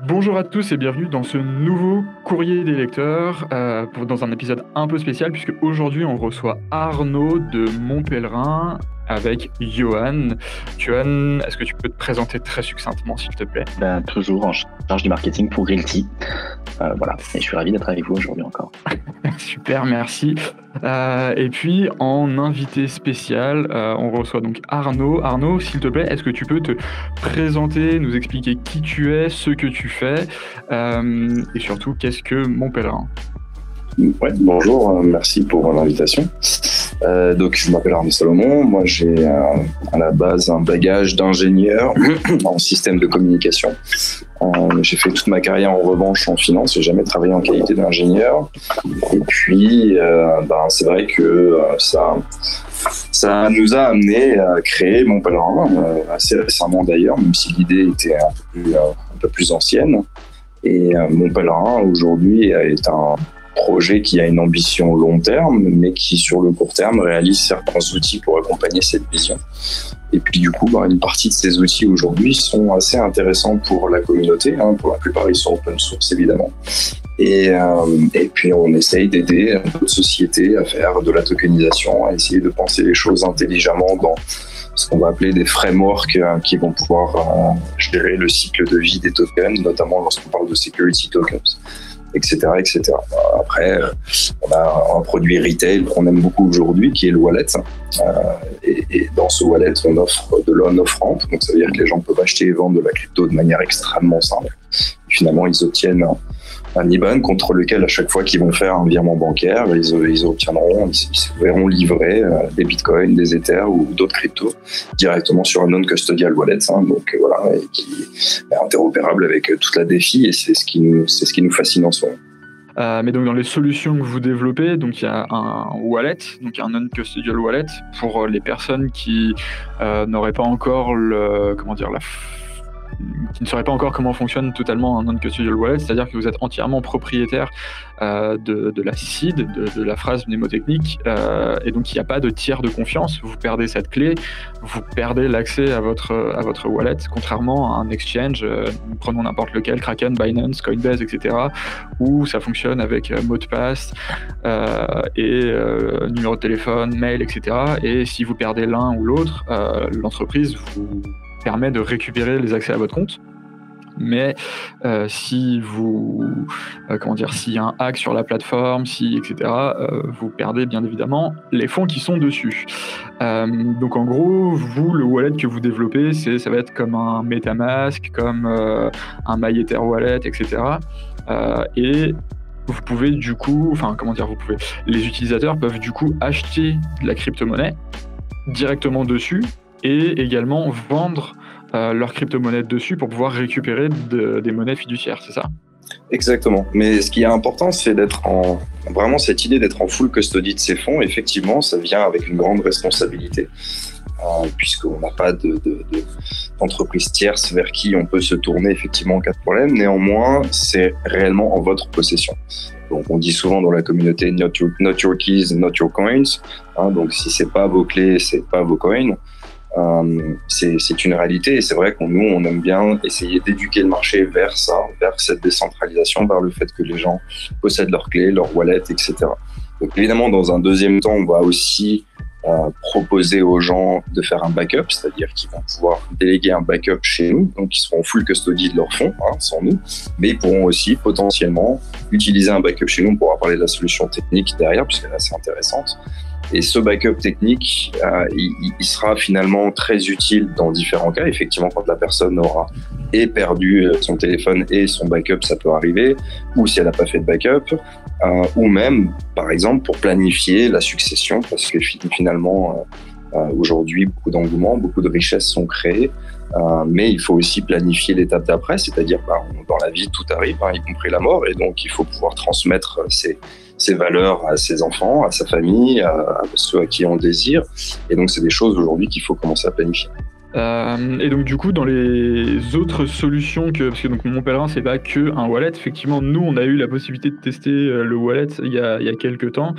Bonjour à tous et bienvenue dans ce nouveau courrier des lecteurs, dans un épisode un peu spécial puisque aujourd'hui on reçoit Arnaud de Montpellerin avec Johan. Johan, est-ce que tu peux te présenter très succinctement s'il te plaît ? Toujours en charge du marketing pour Grillty. Voilà, et je suis ravi d'être avec vous aujourd'hui encore. Super, merci. Et puis en invité spécial, on reçoit donc Arnaud. Arnaud, s'il te plaît, est-ce que tu peux te présenter, nous expliquer qui tu es, ce que tu fais, et surtout qu'est-ce que Montpellerin ? Ouais, bonjour, merci pour l'invitation. Donc je m'appelle Arnaud Salomon, moi j'ai à la base un bagage d'ingénieur en système de communication. J'ai fait toute ma carrière en revanche en finance, j'ai jamais travaillé en qualité d'ingénieur. Et puis c'est vrai que ça nous a amené à créer Montpellerin, assez récemment d'ailleurs, même si l'idée était un peu plus ancienne. Et Montpellerin aujourd'hui est un projet qui a une ambition long terme, mais qui sur le court terme réalise certains outils pour accompagner cette vision. Et puis du coup, une partie de ces outils aujourd'hui sont assez intéressants pour la communauté. Pour la plupart, ils sont open source évidemment. Et puis on essaye d'aider d'autres sociétés à faire de la tokenisation, à essayer de penser les choses intelligemment dans ce qu'on va appeler des frameworks qui vont pouvoir gérer le cycle de vie des tokens, notamment lorsqu'on parle de security tokens, etc., etc. Après, on a un produit retail qu'on aime beaucoup aujourd'hui, qui est le wallet. Et dans ce wallet, on offre de l'on-off-ramp. Donc, ça veut dire que les gens peuvent acheter et vendre de la crypto de manière extrêmement simple. Finalement, ils obtiennent un IBAN contre lequel, à chaque fois qu'ils vont faire un virement bancaire, ils obtiendront, ils se verront livrer des bitcoins, des ethers ou d'autres cryptos directement sur un non-custodial wallet. Donc voilà, et qui est interopérable avec toute la DeFi, et c'est ce qui nous fascine en ce moment. Mais donc dans les solutions que vous développez, donc il y a un wallet, donc un non-custodial wallet pour les personnes qui n'auraient pas encore qui ne sauraient pas encore comment fonctionne totalement un non-custodial wallet, c'est-à-dire que vous êtes entièrement propriétaire de la seed, de la phrase mnémotechnique, et donc il n'y a pas de tiers de confiance. Vous perdez cette clé, vous perdez l'accès à votre wallet, contrairement à un exchange, prenons n'importe lequel, Kraken, Binance, Coinbase, etc., où ça fonctionne avec mot de passe et numéro de téléphone, mail, etc. Et si vous perdez l'un ou l'autre, l'entreprise vous permet de récupérer les accès à votre compte. Mais s'il y a un hack sur la plateforme, etc., vous perdez bien évidemment les fonds qui sont dessus. Donc en gros, vous, le wallet que vous développez, ça va être comme un MetaMask, comme un MyEther wallet, etc. Et vous pouvez du coup, les utilisateurs peuvent du coup acheter de la crypto-monnaie directement dessus et également vendre leur crypto-monnaie dessus pour pouvoir récupérer des monnaies fiduciaires, c'est ça ? Exactement. Mais ce qui est important, c'est vraiment cette idée d'être en full custody de ces fonds. Effectivement, ça vient avec une grande responsabilité, puisqu'on n'a pas d'entreprise tierce vers qui on peut se tourner effectivement en cas de problème. Néanmoins, c'est réellement en votre possession. Donc, on dit souvent dans la communauté not your keys, not your coins. Donc, si c'est pas vos clés, c'est pas vos coins. C'est une réalité, et c'est vrai qu'on aime bien essayer d'éduquer le marché vers ça, vers cette décentralisation, vers le fait que les gens possèdent leurs clés, leurs wallets, etc. Donc évidemment, dans un deuxième temps, on va aussi proposer aux gens de faire un backup, c'est-à-dire qu'ils vont pouvoir déléguer un backup chez nous, donc ils seront en full custody de leurs fonds, sans nous, mais ils pourront aussi potentiellement utiliser un backup chez nous. On pourra parler de la solution technique derrière, puisqu'elle est assez intéressante. Et ce backup technique, il sera finalement très utile dans différents cas. Effectivement, quand la personne aura perdu son téléphone et son backup, ça peut arriver, ou si elle n'a pas fait de backup, ou même, par exemple, pour planifier la succession, parce que finalement, aujourd'hui, beaucoup d'engouement, beaucoup de richesses sont créées, mais il faut aussi planifier l'étape d'après, c'est-à-dire dans la vie, tout arrive, y compris la mort, et donc il faut pouvoir transmettre ses valeurs à ses enfants, à sa famille, à ceux à qui on le désire. Et donc, c'est des choses aujourd'hui qu'il faut commencer à planifier. Et donc du coup, dans les autres solutions parce que donc Mon Pèlerin, c'est pas que un wallet. Effectivement, nous, on a eu la possibilité de tester le wallet il y a quelques temps.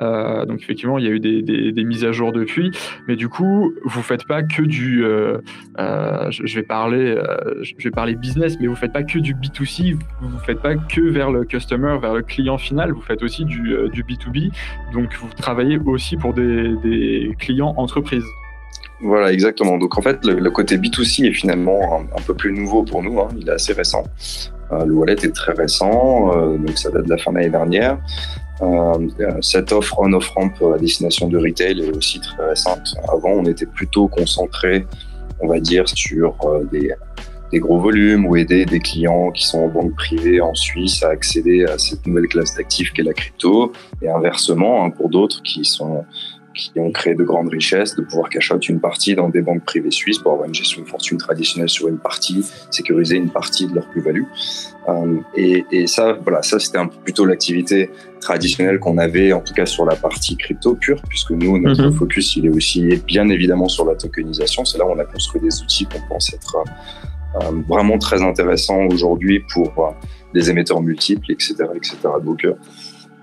Donc effectivement, il y a eu des mises à jour depuis. Mais du coup, vous faites pas que du. Je vais parler business, mais vous faites pas que du B2C. Vous faites pas que vers le customer, vers le client final. Vous faites aussi du B2B. Donc vous travaillez aussi pour des clients entreprises. Voilà, exactement. Donc en fait, le côté B2C est finalement un peu plus nouveau pour nous, hein. Il est assez récent. Le wallet est très récent, donc ça date de la fin de l'année dernière. Cette offre on-off-ramp à destination de retail est aussi très récente. Avant, on était plutôt concentré, on va dire, sur des gros volumes ou aider des clients qui sont en banque privée en Suisse à accéder à cette nouvelle classe d'actifs qu'est la crypto, et inversement, hein, pour d'autres qui ont créé de grandes richesses, de pouvoir cash out une partie dans des banques privées suisses pour avoir une gestion de fortune traditionnelle sur une partie, sécuriser une partie de leur plus-value. Et ça, voilà, ça c'était un peu plutôt l'activité traditionnelle qu'on avait, en tout cas sur la partie crypto pure, puisque nous, notre focus, il est aussi bien évidemment sur la tokenisation. C'est là où on a construit des outils qu'on pense être vraiment très intéressants aujourd'hui pour des émetteurs multiples, etc., etc. Donc,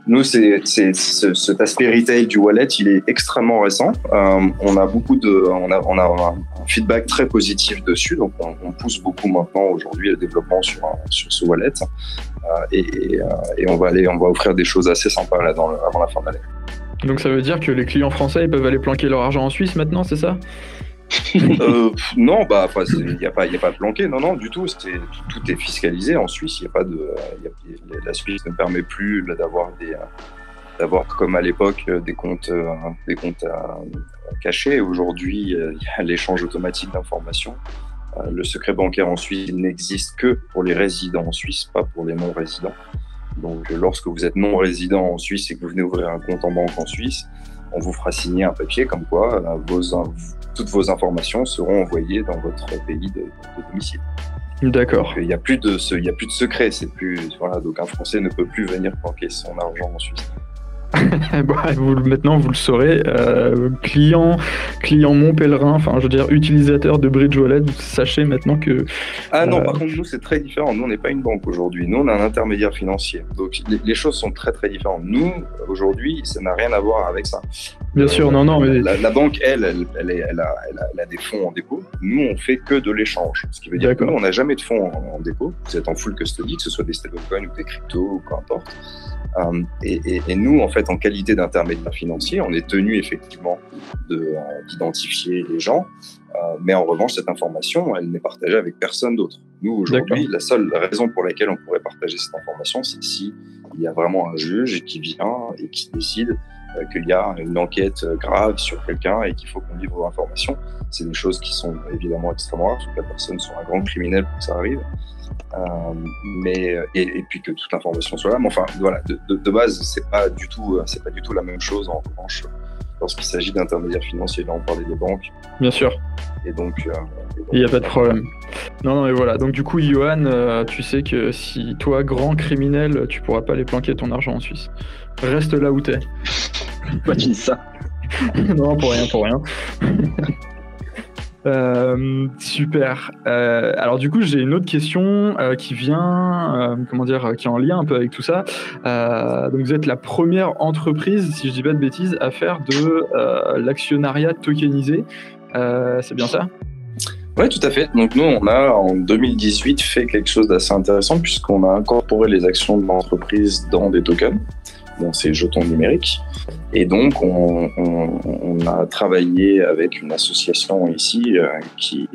nous, cet aspect retail du wallet, il est extrêmement récent. On a un feedback très positif dessus, donc on pousse beaucoup maintenant aujourd'hui le développement sur ce wallet, et on va offrir des choses assez sympas là avant la fin de l'année. Donc ça veut dire que les clients français ils peuvent aller planquer leur argent en Suisse maintenant, c'est ça? Non, il n'y a pas de planqué, non, du tout. Tout est fiscalisé en Suisse. La Suisse ne permet plus d'avoir comme à l'époque des comptes cachés. Aujourd'hui, il y a l'échange automatique d'informations. Le secret bancaire en Suisse, il n'existe que pour les résidents en Suisse, pas pour les non-résidents. Donc, lorsque vous êtes non-résident en Suisse et que vous venez ouvrir un compte en banque en Suisse, on vous fera signer un papier comme quoi toutes vos informations seront envoyées dans votre pays de domicile. D'accord. Il n'y a plus de secret. Donc un Français ne peut plus venir planquer son argent en Suisse. Maintenant vous le saurez, client Mon Pèlerin, enfin je veux dire utilisateur de Bridge Wallet, sachez maintenant que... Non, par contre nous c'est très différent, nous on n'est pas une banque aujourd'hui, nous on est un intermédiaire financier, donc les choses sont très très différentes. Nous aujourd'hui ça n'a rien à voir avec ça. Bien sûr, non, mais... La banque elle a des fonds en dépôt, nous on fait que de l'échange, ce qui veut dire que nous on n'a jamais de fonds en dépôt, vous êtes en full custody, que ce soit des stablecoins ou des cryptos ou peu importe. Et nous, en fait, en qualité d'intermédiaire financier, on est tenu effectivement d'identifier les gens, mais en revanche, cette information, elle n'est partagée avec personne d'autre. Nous, aujourd'hui, la seule raison pour laquelle on pourrait partager cette information, c'est s'il y a vraiment un juge qui vient et qui décide qu'il y a une enquête grave sur quelqu'un et qu'il faut qu'on livre l'information. C'est des choses qui sont évidemment extrêmement rares, faut que la personne soit un grand criminel pour que ça arrive. Et puis que toute l'information soit là. Mais enfin, voilà, de base, c'est pas du tout la même chose. En revanche, lorsqu'il s'agit d'intermédiaires financiers, là, on parlait de banques. Bien sûr. Et donc, il n'y a pas de problème. Non, mais voilà. Donc du coup, Johan, tu sais que si toi, grand criminel, tu pourras pas aller planquer ton argent en Suisse. Reste là où t'es. Pourquoi tu dis ça? Non, pour rien. Super. Alors du coup, j'ai une autre question qui vient, qui est en lien un peu avec tout ça. Donc vous êtes la première entreprise, si je dis pas de bêtises, à faire de l'actionnariat tokenisé. C'est bien ça? Oui, tout à fait. Donc nous, on a en 2018 fait quelque chose d'assez intéressant puisqu'on a incorporé les actions de l'entreprise dans des tokens, dans ces jetons numériques. Et donc, on a travaillé avec une association ici qui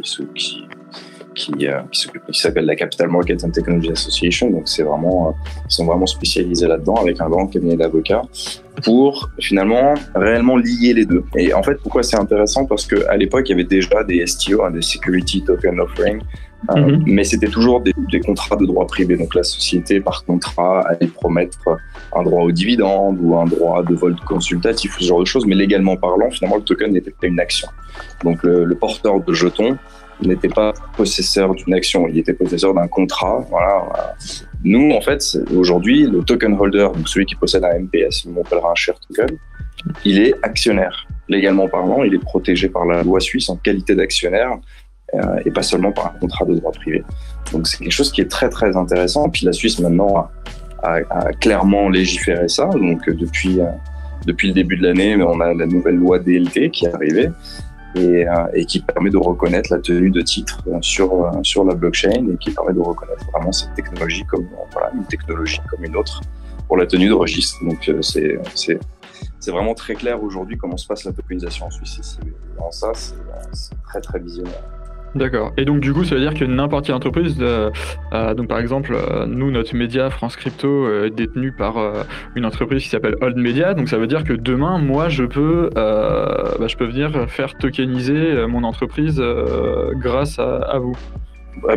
s'appelle la Capital Markets and Technology Association. Donc, ils sont vraiment spécialisés là-dedans avec un grand cabinet d'avocats pour finalement réellement lier les deux. Et en fait, pourquoi c'est intéressant? Parce qu'à l'époque, il y avait déjà des STO, des Security Token Offering, mais c'était toujours des contrats de droit privé. Donc la société, par contrat, allait promettre un droit au dividende ou un droit de vote consultatif, ce genre de choses. Mais légalement parlant, finalement, le token n'était pas une action. Donc le porteur de jetons n'était pas possesseur d'une action, il était possesseur d'un contrat. Voilà. Nous, en fait, aujourd'hui, le token holder, donc celui qui possède un MPS, Mon Pèlerin Share Token, il est actionnaire. légalement parlant, il est protégé par la loi suisse en qualité d'actionnaire et pas seulement par un contrat de droit privé. Donc c'est quelque chose qui est très très intéressant. Puis la Suisse maintenant a clairement légiféré ça. Donc depuis le début de l'année, on a la nouvelle loi DLT qui est arrivée et qui permet de reconnaître la tenue de titres sur la blockchain et qui permet de reconnaître vraiment cette technologie comme une technologie comme une autre pour la tenue de registre. Donc c'est vraiment très clair aujourd'hui comment se passe la tokenisation en Suisse. En ça, c'est très très visionnaire. D'accord. Et donc du coup, ça veut dire que n'importe quelle entreprise, donc par exemple, nous, notre média France Crypto est détenu par une entreprise qui s'appelle Hold Media. Donc ça veut dire que demain, moi, je peux venir faire tokeniser mon entreprise grâce à vous.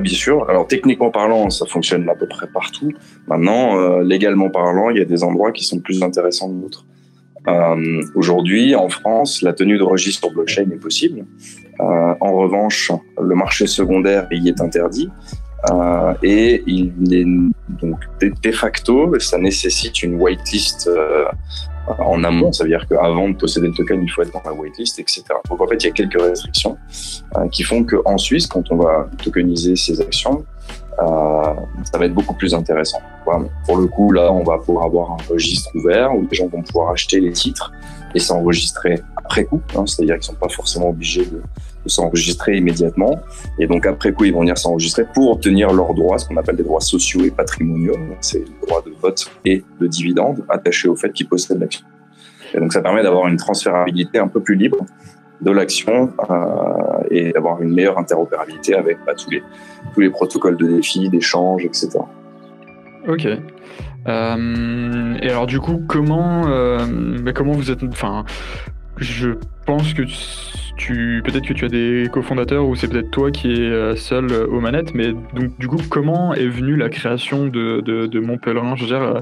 Bien sûr. Alors techniquement parlant, ça fonctionne à peu près partout. Maintenant, légalement parlant, il y a des endroits qui sont plus intéressants que d'autres. Aujourd'hui, en France, la tenue de registre sur blockchain est possible. En revanche, le marché secondaire y est interdit. Et il est donc de facto, ça nécessite une whitelist en amont. Ça veut dire qu'avant de posséder le token, il faut être dans la whitelist, etc. Donc en fait, il y a quelques restrictions qui font qu'en Suisse, quand on va tokeniser ces actions, ça va être beaucoup plus intéressant. Voilà. Pour le coup, là, on va pouvoir avoir un registre ouvert où les gens vont pouvoir acheter les titres et s'enregistrer après coup. C'est-à-dire qu'ils ne sont pas forcément obligés de s'enregistrer immédiatement. Et donc, après coup, ils vont venir s'enregistrer pour obtenir leurs droits, ce qu'on appelle des droits sociaux et patrimoniaux. C'est le droit de vote et de dividende attaché au fait qu'ils possèdent l'action. Et donc, ça permet d'avoir une transférabilité un peu plus libre de l'action et d'avoir une meilleure interopérabilité avec tous les protocoles de défi, d'échange, etc. Ok. Et alors du coup, comment vous êtes... Enfin, je pense que peut-être que tu as des cofondateurs ou c'est peut-être toi qui es seul aux manettes, mais donc du coup, comment est venue la création de Mon Pèlerin? Je veux dire,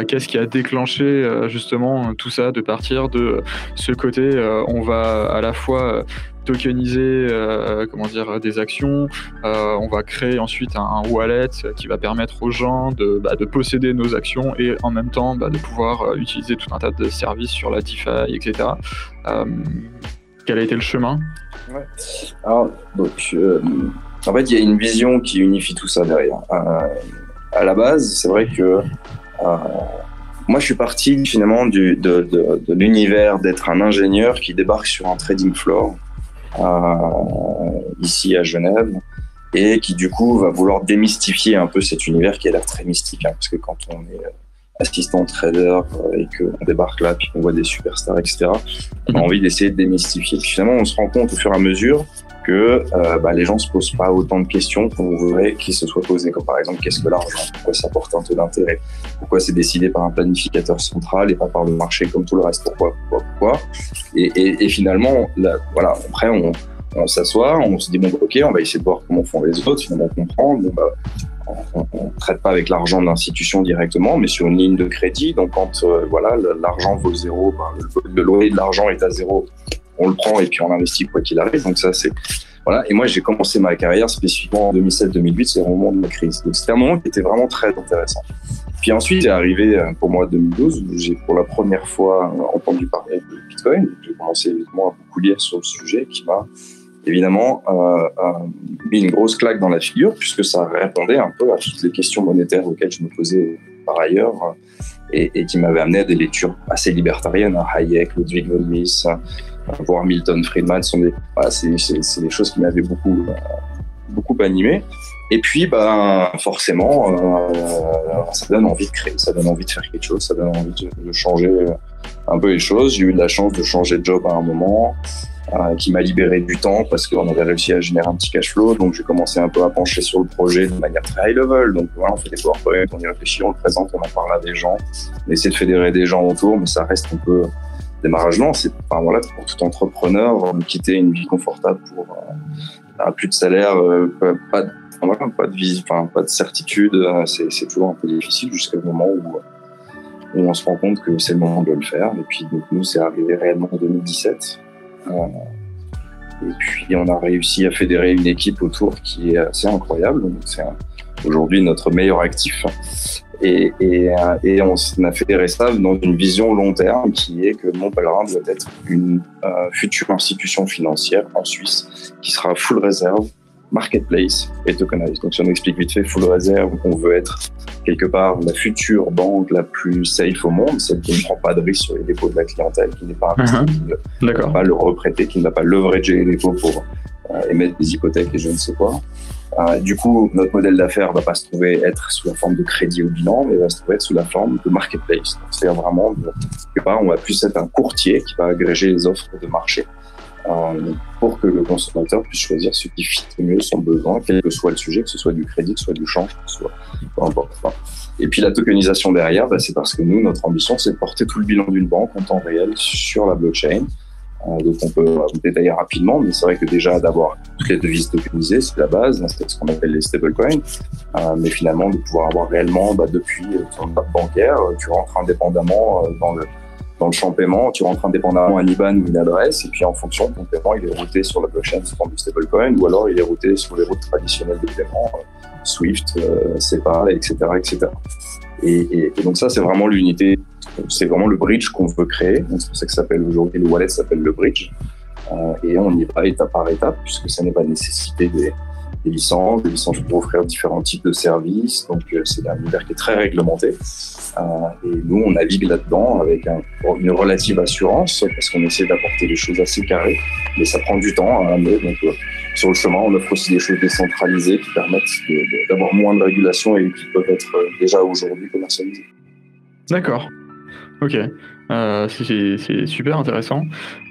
qu'est-ce qui a déclenché justement tout ça, de partir de ce côté, on va à la fois tokeniser des actions, on va créer ensuite un wallet qui va permettre aux gens de posséder nos actions et en même temps de pouvoir utiliser tout un tas de services sur la DeFi, etc. Quel a été le chemin? Ouais. Alors, donc, en fait, il y a une vision qui unifie tout ça derrière. À la base, c'est vrai que moi, je suis parti finalement de l'univers d'être un ingénieur qui débarque sur un trading floor ici à Genève et qui du coup va vouloir démystifier un peu cet univers qui a l'air très mystique, parce que quand on est assistant trader et qu'on débarque là puis qu'on voit des superstars, etc., on a envie d'essayer de démystifier. Puis finalement, on se rend compte au fur et à mesure que les gens se posent pas autant de questions qu'on voudrait qu'ils se soient posées, comme par exemple qu'est-ce que l'argent, pourquoi ça porte un taux d'intérêt, pourquoi c'est décidé par un planificateur central et pas par le marché comme tout le reste, pourquoi et finalement voilà, après on s'assoit, on se dit ok, on va essayer de voir comment font les autres, finalement on comprend, on traite pas avec l'argent de l'institution directement, mais sur une ligne de crédit. Donc quand l'argent vaut zéro, le loyer de l'argent est à zéro, on le prend et puis on investit quoi qu'il arrive. Donc ça c'est voilà. Et moi j'ai commencé ma carrière spécifiquement en 2007-2008, c'est au moment de la crise. Donc c'était un moment qui était vraiment très intéressant. Puis ensuite est arrivé pour moi 2012 où j'ai pour la première fois entendu parler de Bitcoin. J'ai commencé évidemment à beaucoup lire sur le sujet, qui m'a évidemment mis une grosse claque dans la figure, puisque ça répondait un peu à toutes les questions monétaires auxquelles je me posais par ailleurs et qui m'avait amené à des lectures assez libertariennes. Hayek, Ludwig von Mises, voire Milton Friedman, c'est des choses qui m'avaient beaucoup animé. Et puis, forcément, ça donne envie de créer, ça donne envie de faire quelque chose, ça donne envie de changer un peu les choses. J'ai eu de la chance de changer de job à un moment, qui m'a libéré du temps parce qu'on avait réussi à générer un petit cash flow. Donc, j'ai commencé un peu à pencher sur le projet de manière très high level. Donc, voilà, on fait des PowerPoint, on y réfléchit, on le présente, on en parle à des gens, on essaie de fédérer des gens autour, mais ça reste un peu démarrage lent. Pour tout entrepreneur, quitter une vie confortable pour plus de salaire, pas de certitude, c'est toujours un peu difficile jusqu'au moment où on se rend compte que c'est le moment de le faire. Et puis donc, nous, c'est arrivé réellement en 2017. Et puis on a réussi à fédérer une équipe autour qui est assez incroyable. Donc, c'est aujourd'hui notre meilleur actif. Et on a fédéré ça dans une vision long terme qui est que Mon Pèlerin doit être une future institution financière en Suisse qui sera full réserve, marketplace et tokenized. Donc si on explique vite fait, full réserve, on veut être quelque part la future banque la plus safe au monde, celle qui ne prend pas de risque sur les dépôts de la clientèle, qui n'est pas investi, qui ne va pas le reprêter, qui ne va pas leverager les dépôts pour émettre des hypothèques et je ne sais quoi. Du coup, notre modèle d'affaires va pas se trouver être sous la forme de crédit au bilan, mais va se trouver être sous la forme de marketplace. C'est-à-dire vraiment, quelque part, on va plus être un courtier qui va agréger les offres de marché pour que le consommateur puisse choisir ce qui fit le mieux son besoin, quel que soit le sujet, que ce soit du crédit, que ce soit du change, que ce soit peu importe. Et puis la tokenisation derrière, c'est parce que nous, notre ambition, c'est de porter tout le bilan d'une banque en temps réel sur la blockchain. Donc on peut vous détailler rapidement, mais c'est vrai que déjà d'avoir toutes les devises tokenisées, c'est la base, c'est ce qu'on appelle les stablecoins, mais finalement de pouvoir avoir réellement, depuis ton boîte bancaire, tu rentres indépendamment dans le champ paiement, tu rentres indépendamment un IBAN ou une adresse, et puis en fonction de ton paiement, il est routé sur la blockchain sous forme de stablecoin, ou alors il est routé sur les routes traditionnelles de paiement, Swift, SEPA, etc., etc. Et donc ça, c'est vraiment l'unité, c'est vraiment le bridge qu'on veut créer. Donc c'est pour ça que ça s'appelle aujourd'hui, le wallet s'appelle le bridge. Et on y va étape par étape, puisque ça n'est pas nécessité des licences pour offrir différents types de services. Donc c'est un univers qui est très réglementé. Et nous, on navigue là-dedans avec une relative assurance, parce qu'on essaie d'apporter des choses assez carrées, mais ça prend du temps à amener. Donc sur le chemin, on offre aussi des choses décentralisées qui permettent d'avoir moins de régulation et qui peuvent être déjà aujourd'hui commercialisées. D'accord. Ok. C'est super intéressant.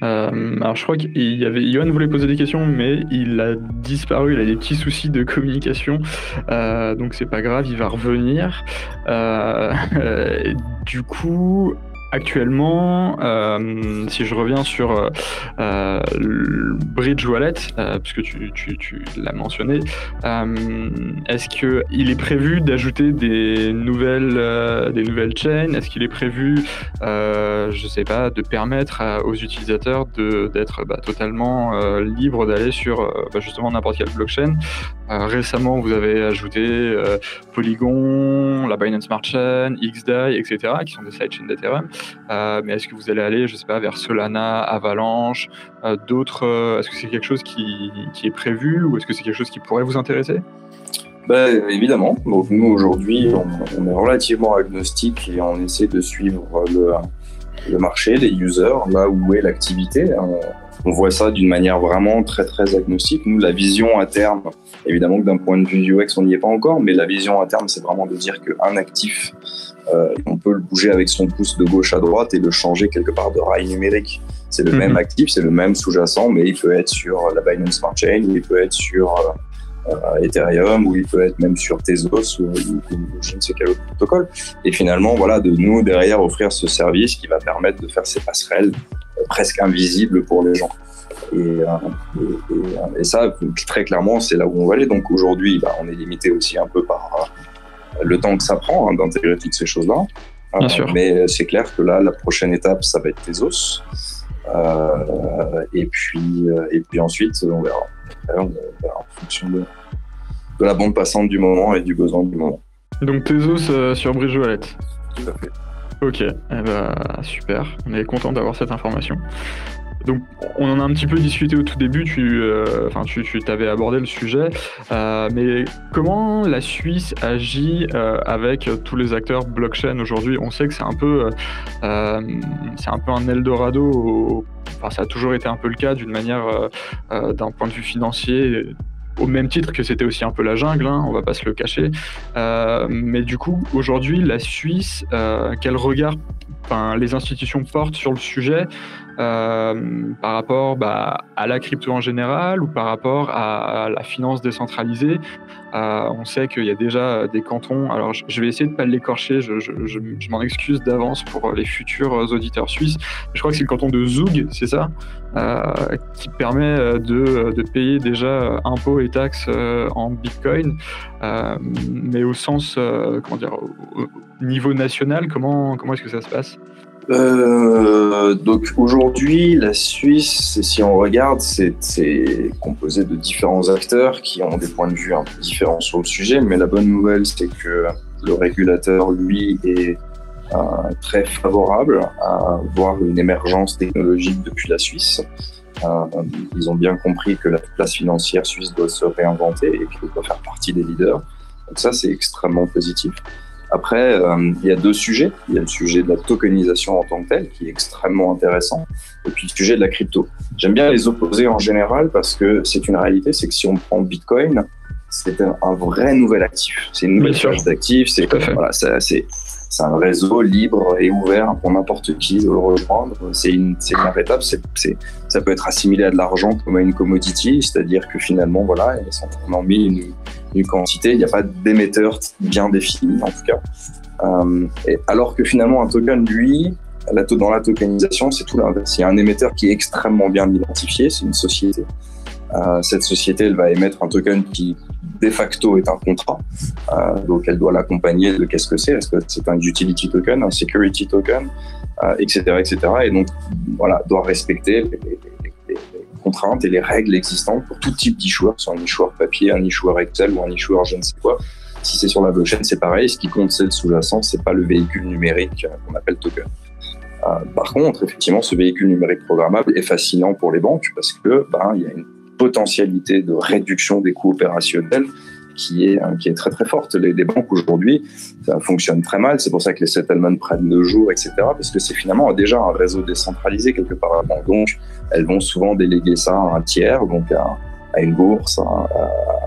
Alors je crois qu'il y avait Yoann voulait poser des questions, mais il a disparu. Il a des petits soucis de communication, donc c'est pas grave, il va revenir. Du coup, actuellement, si je reviens sur le Bridge Wallet, puisque tu l'as mentionné, est-ce qu'il est prévu d'ajouter des nouvelles chains? Est-ce qu'il est prévu, je sais pas, de permettre aux utilisateurs d'être totalement libres d'aller sur justement n'importe quelle blockchain? Récemment, vous avez ajouté Polygon, la Binance Smart Chain, XDAI, etc., qui sont des sidechains d'Ethereum. Mais est-ce que vous allez aller, je sais pas, vers Solana, Avalanche, d'autres? Est-ce que c'est quelque chose qui est prévu ou est-ce que c'est quelque chose qui pourrait vous intéresser? Évidemment. Donc nous aujourd'hui, on est relativement agnostique et on essaie de suivre le marché, les users, là où est l'activité. On voit ça d'une manière vraiment très très agnostique. Nous, la vision à terme, évidemment que d'un point de vue UX, on n'y est pas encore, mais la vision à terme, c'est vraiment de dire qu'un actif, on peut le bouger avec son pouce de gauche à droite et le changer quelque part de rail numérique. C'est le même actif, c'est le même sous-jacent, mais il peut être sur la Binance Smart Chain, ou il peut être sur Ethereum, ou il peut être même sur Tezos ou je ne sais quel autre protocole. Et finalement, voilà, de nous derrière offrir ce service qui va permettre de faire ces passerelles presque invisibles pour les gens. Et ça, très clairement, c'est là où on va aller. Donc aujourd'hui, on est limité aussi un peu par le temps que ça prend d'intégrer toutes ces choses-là. Bien sûr. Mais c'est clair que là, la prochaine étape, ça va être Tezos. Et puis ensuite, on verra. On verra en fonction de la bande passante du moment et du besoin du moment. Donc Tezos sur Bridge Wallet. Tout à fait. Ok, super. On est content d'avoir cette information. Donc, on en a un petit peu discuté au tout début, tu t'avais abordé le sujet, mais comment la Suisse agit avec tous les acteurs blockchain aujourd'hui? On sait que c'est un peu un Eldorado, ça a toujours été un peu le cas d'une manière, d'un point de vue financier, au même titre que c'était aussi un peu la jungle, on va pas se le cacher. Mais du coup, aujourd'hui, la Suisse, quel regard les institutions portent sur le sujet par rapport à la crypto en général ou par rapport à la finance décentralisée? On sait qu'il y a déjà des cantons, alors je vais essayer de ne pas l'écorcher, je m'en excuse d'avance pour les futurs auditeurs suisses, je crois que c'est le canton de Zug, c'est ça, qui permet de payer déjà impôts et taxes en Bitcoin, mais au sens, au niveau national, comment est-ce que ça se passe? Donc aujourd'hui, la Suisse, si on regarde, c'est composé de différents acteurs qui ont des points de vue un peu différents sur le sujet, mais la bonne nouvelle, c'est que le régulateur, lui, est très favorable à voir une émergence technologique depuis la Suisse. Ils ont bien compris que la place financière suisse doit se réinventer et qu'elle doit faire partie des leaders. Donc ça, c'est extrêmement positif. Après, il y a deux sujets. Il y a le sujet de la tokenisation en tant que telle, qui est extrêmement intéressant, et puis le sujet de la crypto. J'aime bien les opposer en général parce que c'est une réalité, c'est que si on prend Bitcoin, c'est un vrai nouvel actif. C'est une nouvelle classe d'actifs. C'est un réseau libre et ouvert pour n'importe qui de le rejoindre. C'est une étape. Ça peut être assimilé à de l'argent comme à une commodity, c'est-à-dire que finalement, voilà, on en met une quantité. Il n'y a pas d'émetteur bien défini, en tout cas. Et alors que finalement, un token, lui, dans la tokenisation, c'est tout l'inverse. Il y a un émetteur qui est extrêmement bien identifié, c'est une société. Cette société, elle va émettre un token qui, de facto, est un contrat. Donc, elle doit l'accompagner de qu'est-ce que c'est. Est-ce que c'est un utility token, un security token, etc., etc. Et donc, voilà, doit respecter les contraintes et les règles existantes pour tout type d'issueur, soit un issueur papier, un issueur Excel ou un issueur je ne sais quoi. Si c'est sur la blockchain, c'est pareil. Ce qui compte, c'est le sous-jacent, c'est pas le véhicule numérique qu'on appelle token. Par contre, effectivement, ce véhicule numérique programmable est fascinant pour les banques parce que, il y a une potentialité de réduction des coûts opérationnels qui est très très forte. Les banques aujourd'hui, ça fonctionne très mal. C'est pour ça que les settlements prennent 2 jours, etc. Parce que c'est finalement déjà un réseau décentralisé quelque part. Donc, elles vont souvent déléguer ça à un tiers, donc à une bourse, à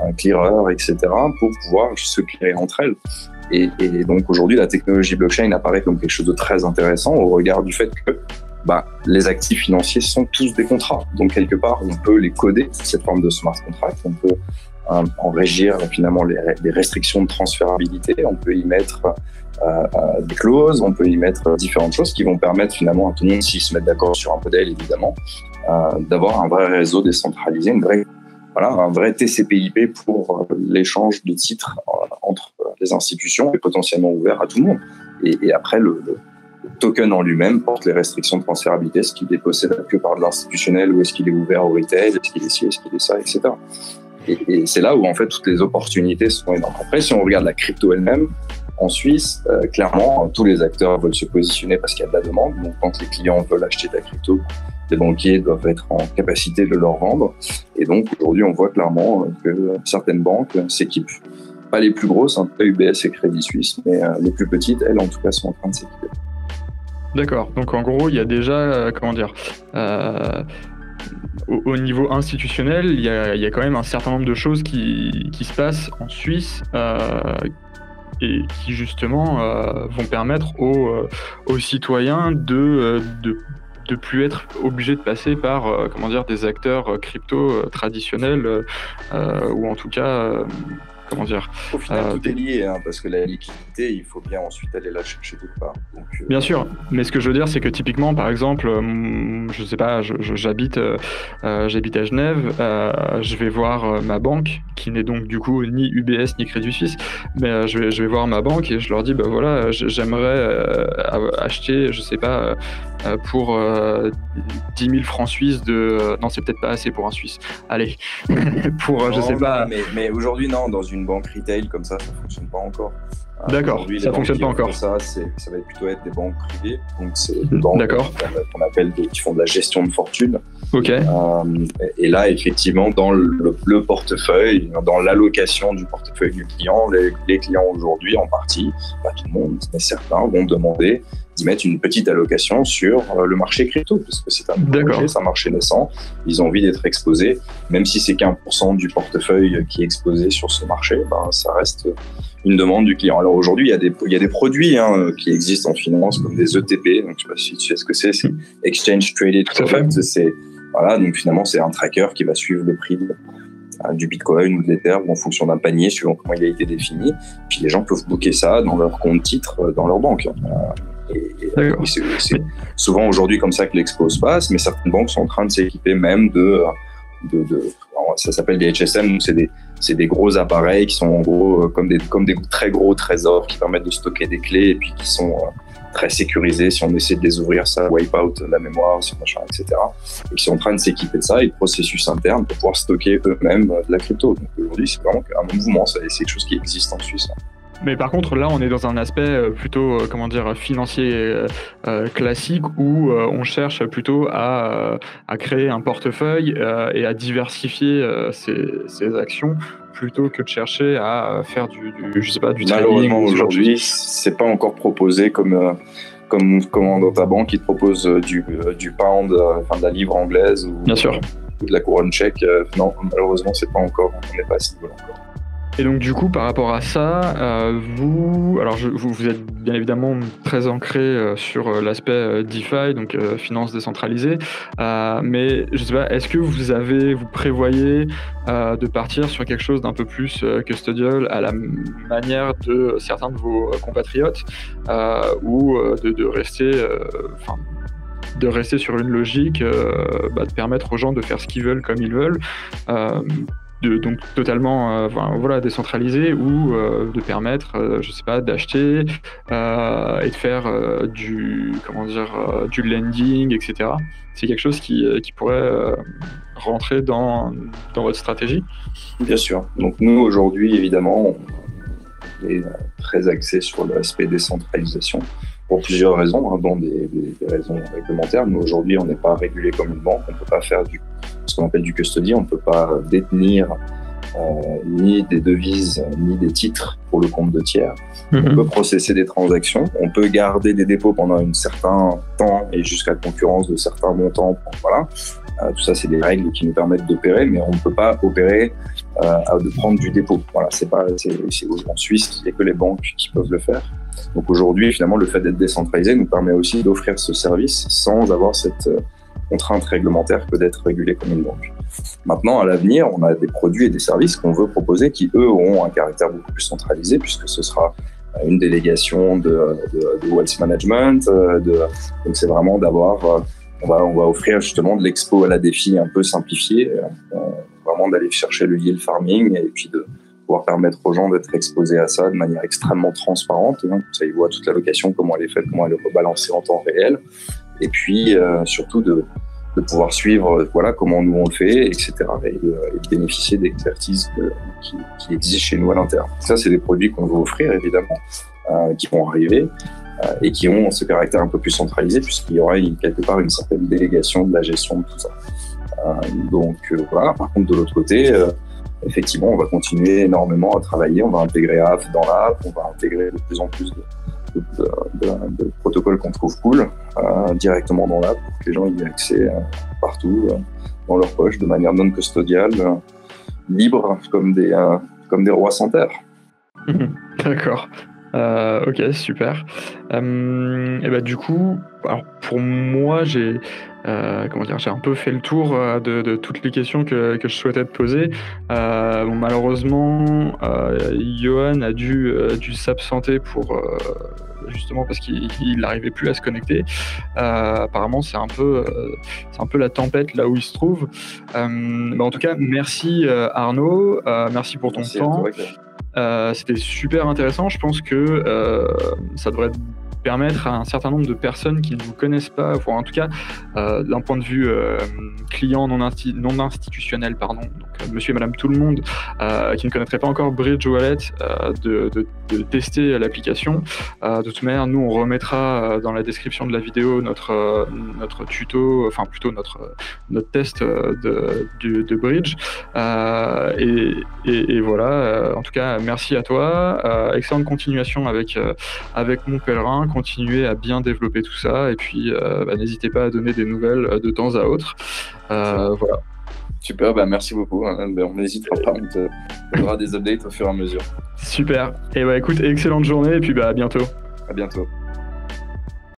un clearer, etc. pour pouvoir se clearer entre elles. Et donc aujourd'hui, la technologie blockchain apparaît comme quelque chose de très intéressant au regard du fait que les actifs financiers sont tous des contrats. Donc, quelque part, on peut les coder, cette forme de smart contract. On peut en régir finalement les restrictions de transférabilité. On peut y mettre des clauses, on peut y mettre différentes choses qui vont permettre finalement à tout le monde, s'ils se mettent d'accord sur un modèle, évidemment, d'avoir un vrai réseau décentralisé, un vrai TCP/IP pour l'échange de titres entre les institutions et potentiellement ouvert à tout le monde. Et après, le token en lui-même porte les restrictions de transférabilité, est-ce qu'il est possédable que par de l'institutionnel ou est-ce qu'il est ouvert au retail, est-ce qu'il est ci, est-ce qu'il est ça, etc. Et c'est là où en fait toutes les opportunités sont énormes. Après, si on regarde la crypto elle-même, en Suisse, clairement, tous les acteurs veulent se positionner parce qu'il y a de la demande. Donc quand les clients veulent acheter de la crypto, les banquiers doivent être en capacité de leur vendre. Et donc aujourd'hui, on voit clairement que certaines banques s'équipent. Pas les plus grosses, pas UBS et Crédit Suisse, mais les plus petites, elles en tout cas, sont en train de s'équiper. D'accord, donc en gros, il y a déjà, au niveau institutionnel, il y a quand même un certain nombre de choses qui se passent en Suisse et qui justement vont permettre aux citoyens de plus être obligés de passer par des acteurs crypto traditionnels ou en tout cas au final, tout est lié, parce que la liquidité, il faut bien ensuite aller la chercher quelque part. Donc, bien sûr, mais ce que je veux dire, c'est que typiquement, par exemple, je sais pas, j'habite à Genève, je vais voir ma banque, qui n'est donc du coup ni UBS ni Crédit Suisse, mais je vais voir ma banque et je leur dis, voilà, j'aimerais acheter, je sais pas, pour 10 000 francs suisses non, c'est peut-être pas assez pour un Suisse. Allez, pour, je sais pas... Mais aujourd'hui, non, dans une banque retail comme ça fonctionne pas encore. D'accord, ça fonctionne pas encore. Ça va plutôt être des banques privées, donc c'est des banques qu'on appelle qui font de la gestion de fortune. Ok. Et là, effectivement, dans le portefeuille, dans l'allocation du portefeuille du client, les clients aujourd'hui, en partie, pas tout le monde, mais certains vont demander d'y mettre une petite allocation sur le marché crypto, parce que c'est un marché naissant. Ils ont envie d'être exposés, même si c'est qu'1% du portefeuille qui est exposé sur ce marché, ça reste une demande du client. Alors aujourd'hui, il y a des produits qui existent en finance, comme des ETP, donc je ne sais pas si tu sais ce que c'est Exchange Traded Products. Donc finalement, c'est un tracker qui va suivre le prix du Bitcoin ou de l'Ether en fonction d'un panier, suivant comment il a été défini. Puis les gens peuvent bloquer ça dans leur compte titre, dans leur banque. C'est souvent aujourd'hui comme ça que l'expo se passe, mais certaines banques sont en train de s'équiper même ça s'appelle des HSM, donc c'est des gros appareils qui sont en gros comme des très gros trésors qui permettent de stocker des clés et puis qui sont très sécurisés. Si on essaie de les ouvrir, ça wipe out la mémoire, etc. Et qui sont en train de s'équiper de ça et de processus internes pour pouvoir stocker eux-mêmes de la crypto. Donc aujourd'hui, c'est vraiment un mouvement, c'est quelque chose qui existe en Suisse. Mais par contre, là, on est dans un aspect plutôt, financier classique où on cherche plutôt à créer un portefeuille et à diversifier ses actions plutôt que de chercher à faire du trading. Malheureusement, aujourd'hui, c'est pas encore proposé comme dans ta banque, ils te proposent du pound, de la livre anglaise ou de la couronne tchèque. Non, malheureusement, c'est pas encore, on n'est pas à ce niveau-là encore. Et donc du coup, par rapport à ça, vous êtes bien évidemment très ancré sur l'aspect DeFi, donc finance décentralisée, mais je sais pas, est-ce que vous prévoyez de partir sur quelque chose d'un peu plus custodial à la manière de certains de vos compatriotes, ou de rester sur une logique de permettre aux gens de faire ce qu'ils veulent comme ils veulent, donc totalement décentralisé, ou de permettre d'acheter et de faire du lending, etc. C'est quelque chose qui pourrait rentrer dans votre stratégie? Bien sûr. Donc nous aujourd'hui évidemment on est très axé sur l'aspect décentralisation pour plusieurs raisons, dont des raisons réglementaires. Nous aujourd'hui on n'est pas régulé comme une banque, on ne peut pas faire ce qu'on appelle du custody, on ne peut pas détenir ni des devises ni des titres pour le compte de tiers. On peut processer des transactions, on peut garder des dépôts pendant un certain temps et jusqu'à concurrence de certains montants. Voilà. Tout ça, c'est des règles qui nous permettent d'opérer, mais on ne peut pas opérer de prendre du dépôt. Voilà, c'est en Suisse, il n'y a que les banques qui peuvent le faire. Donc aujourd'hui, finalement, le fait d'être décentralisé nous permet aussi d'offrir ce service sans avoir cette contrainte réglementaire que d'être régulé comme une banque. Maintenant, à l'avenir, on a des produits et des services qu'on veut proposer qui, eux, auront un caractère beaucoup plus centralisé, puisque ce sera une délégation de wealth management. Donc c'est vraiment d'avoir... On va offrir justement de l'expo à la défi un peu simplifié, vraiment d'aller chercher le yield farming et puis de pouvoir permettre aux gens d'être exposés à ça de manière extrêmement transparente. Comme ça, ils voient toute l'allocation, comment elle est faite, comment elle est rebalancée en temps réel. Et puis, surtout, de pouvoir suivre comment nous on le fait, etc. Et de bénéficier d'expertises qui existent chez nous à l'interne. Ça, c'est des produits qu'on veut offrir, évidemment, qui vont arriver. Et qui ont ce caractère un peu plus centralisé, puisqu'il y aura quelque part une certaine délégation de la gestion de tout ça. Voilà. Par contre, de l'autre côté, effectivement, on va continuer énormément à travailler. On va intégrer AF dans l'app, on va intégrer de plus en plus de protocoles qu'on trouve cool directement dans l'app pour que les gens y aient accès partout, dans leur poche, de manière non custodiale, libre, comme des rois sans terre. D'accord. Ok, super. Et du coup, alors pour moi, j'ai un peu fait le tour de toutes les questions que je souhaitais te poser. Malheureusement, Johan a dû s'absenter justement parce qu'il n'arrivait plus à se connecter. Apparemment, c'est un peu la tempête là où il se trouve. En tout cas, merci Arnaud, merci pour ton temps. C'était super intéressant. Je pense que ça devrait permettre à un certain nombre de personnes qui ne vous connaissent pas, voire en tout cas d'un point de vue client non institutionnel, donc monsieur et madame tout le monde qui ne connaîtrait pas encore Bridge Wallet, de tester l'application. De toute manière, nous on remettra dans la description de la vidéo notre tuto, enfin plutôt notre test de Bridge, et voilà. En tout cas, merci à toi, excellente continuation avec Mon Pèlerin. Continuez à bien développer tout ça, et puis n'hésitez pas à donner des nouvelles de temps à autre. Voilà. Super, merci beaucoup. On n'hésitera pas, on te donnera des updates au fur et à mesure. Super. Et écoute, excellente journée, et puis à bientôt. À bientôt.